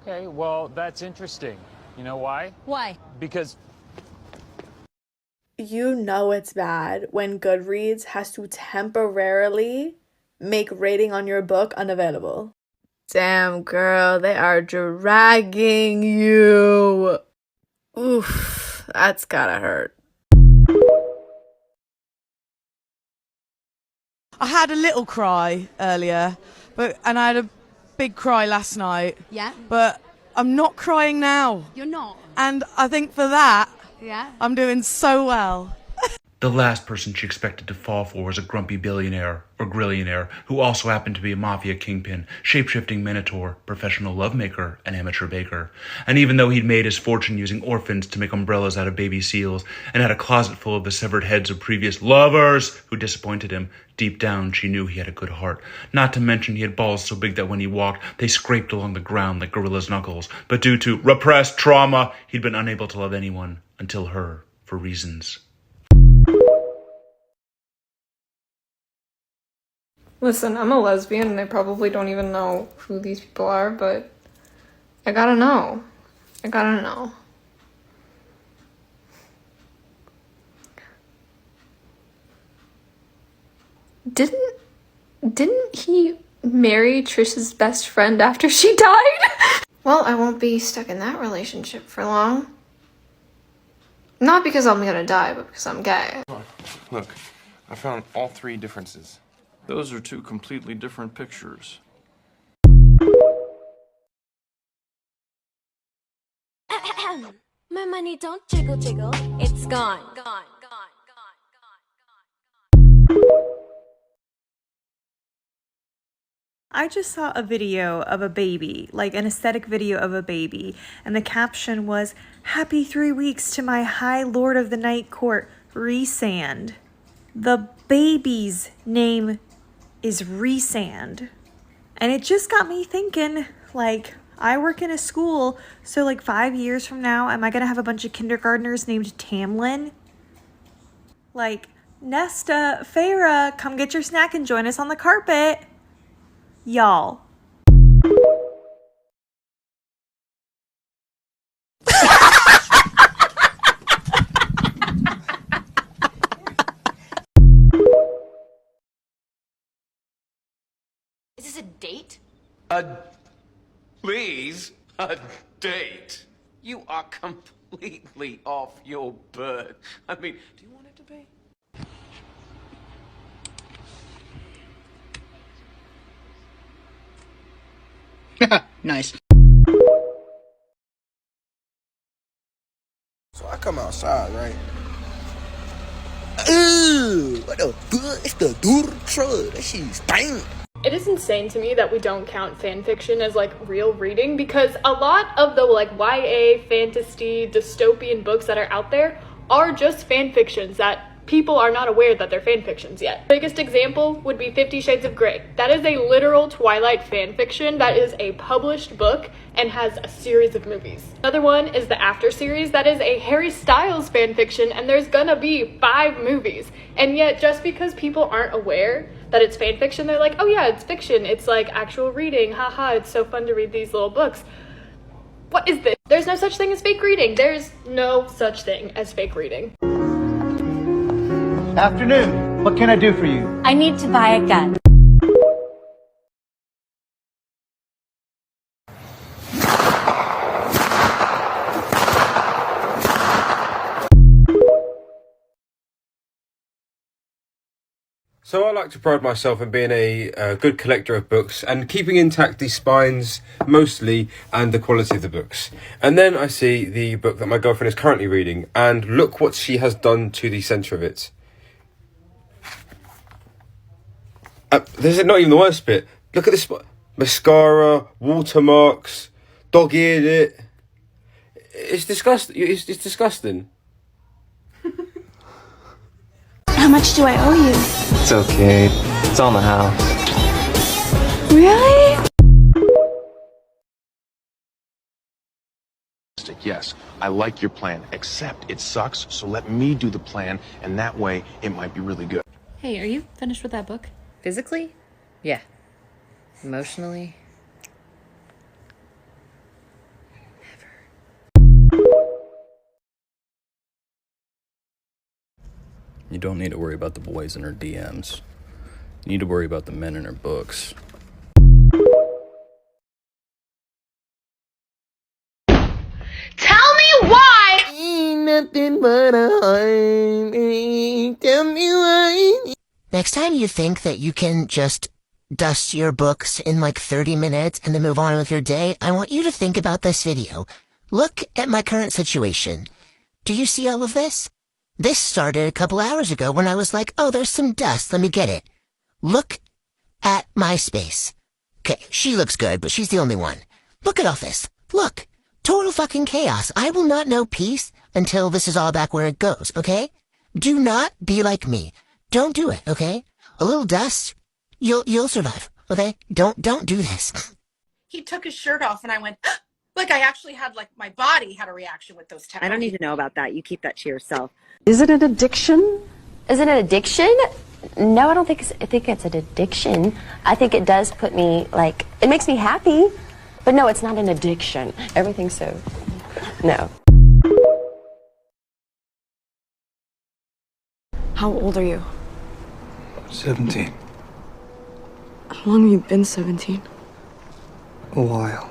Okay, well, that's interesting. You know why? Why? Because You know it's bad when Goodreads has to temporarily make rating on your book unavailable. Damn, girl, they are dragging you. Oof, that's gotta hurt. I had a little cry earlier, and I had a big cry last night. Yeah? But I'm not crying now. You're not? And I think for that, Yeah? I'm doing so well. The last person she expected to fall for was a grumpy billionaire, or grillionaire, who also happened to be a mafia kingpin, shape-shifting minotaur, professional lovemaker, and amateur baker. And even though he'd made his fortune using orphans to make umbrellas out of baby seals, and had a closet full of the severed heads of previous lovers who disappointed him, deep down she knew he had a good heart. Not to mention he had balls so big that when he walked, they scraped along the ground like gorilla's knuckles. But due to repressed trauma, he'd been unable to love anyone, until her, for reasons. Listen, I'm a lesbian and I probably don't even know who these people are, but I gotta know. I gotta know. Didn't he marry Trish's best friend after she died? Well, I won't be stuck in that relationship for long. Not because I'm gonna die, but because I'm gay. Look, I found all three differences. Those are two completely different pictures. My money don't jiggle jiggle, it's gone. I just saw a video of a baby, like an aesthetic video of a baby, and the caption was, "Happy 3 weeks to my high lord of the night court, Resand." The baby's name is Resand. And it just got me thinking, like, I work in a school, so like 5 years from now, am I gonna have a bunch of kindergartners named Tamlin? Like, Nesta, Farah, come get your snack and join us on the carpet. Y'all. Is this a date? Please? A date? You are completely off your bird. I mean, do you want it to be? Nice. So I come outside, right? Ooh, what the fuck? It's the dude truck. That shit stink. It is insane to me that we don't count fan fiction as like real reading, because a lot of the like YA, fantasy, dystopian books that are out there are just fan fictions that people are not aware that they're fan fictions yet. Biggest example would be 50 Shades of Grey. That is a literal Twilight fan fiction that is a published book and has a series of movies. Another one is the After series. That is a Harry Styles fan fiction, and there's gonna be 5 movies. And yet, just because people aren't aware that it's fan fiction, they're like, oh yeah, it's fiction. It's like actual reading. Haha, it's so fun to read these little books. What is this? There's no such thing as fake reading. There's no such thing as fake reading. Afternoon. What can I do for you? I need to buy a gun. So I like to pride myself in being a good collector of books and keeping intact the spines mostly and the quality of the books. And then I see the book that my girlfriend is currently reading, and look what she has done to the centre of it. This is not even the worst bit. Look at this. Mascara, watermarks, dog-eared it. It's disgusting. It's disgusting. How much do I owe you? It's okay. It's on the house. Really? Yes, I like your plan, except it sucks, so let me do the plan, and that way it might be really good. Hey, are you finished with that book? Physically? Yeah. Emotionally? You don't need to worry about the boys in her DMs. You need to worry about the men in her books. Tell me why! Ain't nothing but a heart. Tell me why. Next time you think that you can just dust your books in like 30 minutes and then move on with your day, I want you to think about this video. Look at my current situation. Do you see all of this? This started a couple hours ago when I was like, oh, there's some dust, let me get it. Look at my space. Okay, she looks good, but she's the only one. Look at all this. Look. Total fucking chaos. I will not know peace until this is all back where it goes, okay? Do not be like me. Don't do it, okay? A little dust, you'll survive, okay? Don't do this. He took his shirt off and I went, like I actually had, like my body had a reaction with those temples. I don't need to know about that. You keep that to yourself. Is it an addiction? Is it an addiction? No, I don't think I think it's an addiction. I think it does put me, like, it makes me happy. But no, it's not an addiction. Everything's so, no. How old are you? 17. How long have you been 17? A while.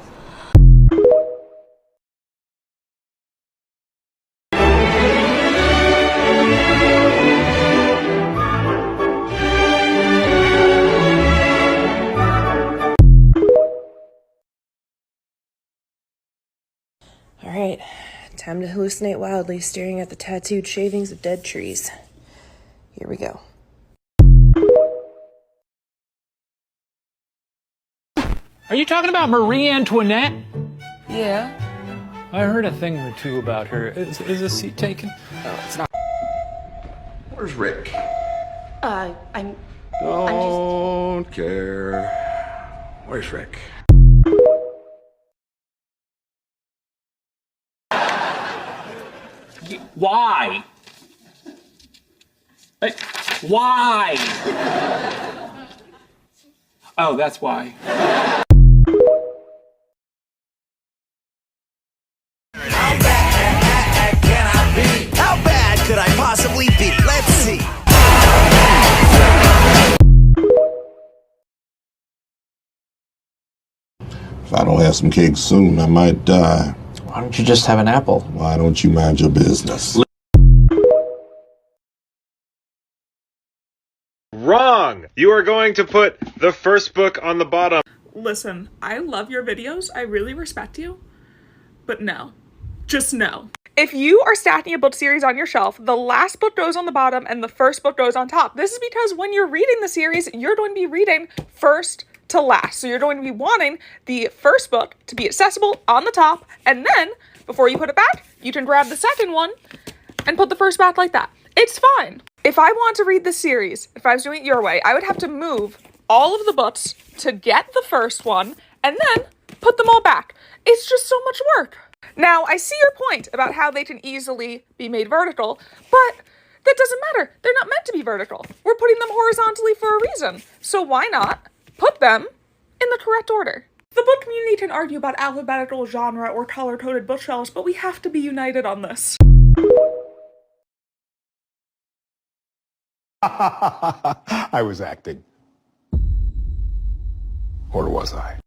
Alright, time to hallucinate wildly, staring at the tattooed shavings of dead trees. Here we go. Are you talking about Marie Antoinette? Yeah. I heard a thing or two about her. Is a seat taken? Oh, it's not. Where's Rick? I'm Don't care. Where's Rick? Why? Why? Oh, that's why. How bad could I possibly be? Let's see. If I don't have some cake soon, I might die. Why don't you just have an apple? Why don't you mind your business? Wrong! You are going to put the first book on the bottom. Listen, I love your videos. I really respect you. But no. Just no. If you are stacking a book series on your shelf, the last book goes on the bottom and the first book goes on top. This is because when you're reading the series, you're going to be reading first to last. So you're going to be wanting the first book to be accessible on the top, and then before you put it back, you can grab the second one and put the first back like that. It's fine. If I want to read this series, if I was doing it your way, I would have to move all of the books to get the first one and then put them all back. It's just so much work. Now, I see your point about how they can easily be made vertical, but that doesn't matter. They're not meant to be vertical. We're putting them horizontally for a reason. So why not put them in the correct order? The book community can argue about alphabetical, genre, or color-coded bookshelves, but we have to be united on this. I was acting. Or was I?